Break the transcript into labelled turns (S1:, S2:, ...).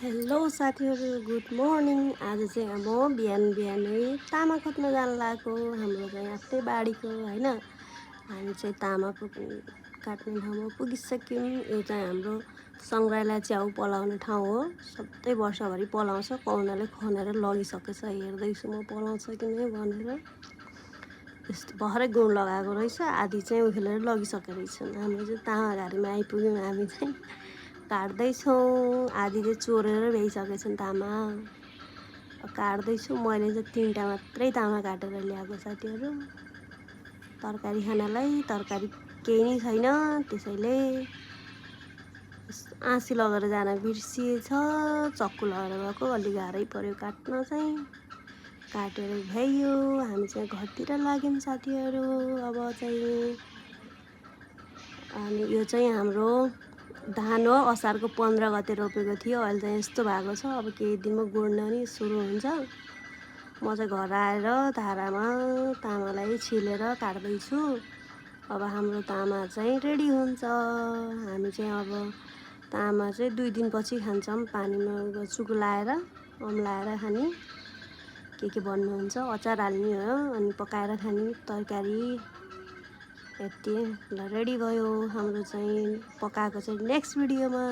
S1: Hello साथीहरू, good morning. आज चाहिँ म बिहान बिहानै तामा खोज्न जान लागेको। हाम्रो चाहिँ आफ्नै बारीको होइन। हामी चाहिँ तामा काट्ने ठाउँमा पुगिसक्यौँ। यो चाहिँ हाम्रो सङ्ग्रहालय च्याउ पलाउने ठाउँ हो। सधैँ वर्षभरि पलाउँछ, पाहुनाले खनेर लगिसकेछ। हेर्दैछु म पलाउँछ कि नै भनेर। यस्तो भर्खरै गुण लगाएको रहेछ, आधी चाहिँ उखेलेर लगिसकेको रहेछन्। हाम्रो चाहिँ तामाघारीमा आइपुग्यौँ। हामी चाहिँ काट्दैछौँ, आधी चाहिँ चोरेर भ्याइसकेछन् तामा। काट्दैछु। मैले चाहिँ 3टा मात्रै तामा काटेर ल्याएको साथीहरू। तरकारी खानालाई तरकारी केही नै छैन, त्यसैले आँसी लगेर जान बिर्सिएछ। चक्कु लगेर गएको, अलि गाह्रै पऱ्यो काट्न चाहिँ। काटेर भ्याइयो। हामी चाहिँ घरतिर लाग्यौँ साथीहरू। अब चाहिँ अनि यो चाहिँ हाम्रो धान हो। असारको 15 गते रोपेको थियो, अहिले चाहिँ यस्तो भएको छ। अब केही दिनमा गोड्न नि सुरु हुन्छ। म चाहिँ घर आएर धारामा तामालाई छिलेर काट्दैछु। अब हाम्रो तामा चाहिँ रेडी हुन्छ। हामी चाहिँ अब तामा चाहिँ 2 दिनपछि खान्छौँ, पानीमा चुकुलाएर अम्लाएर खाने। के भन्नुहुन्छ, अचार हाल्ने हो अनि पकाएर खाने तरकारी। यति ल, रेडी भयो हाम्रो चाहिँ। पकाएको चाहिँ नेक्स्ट भिडियोमा।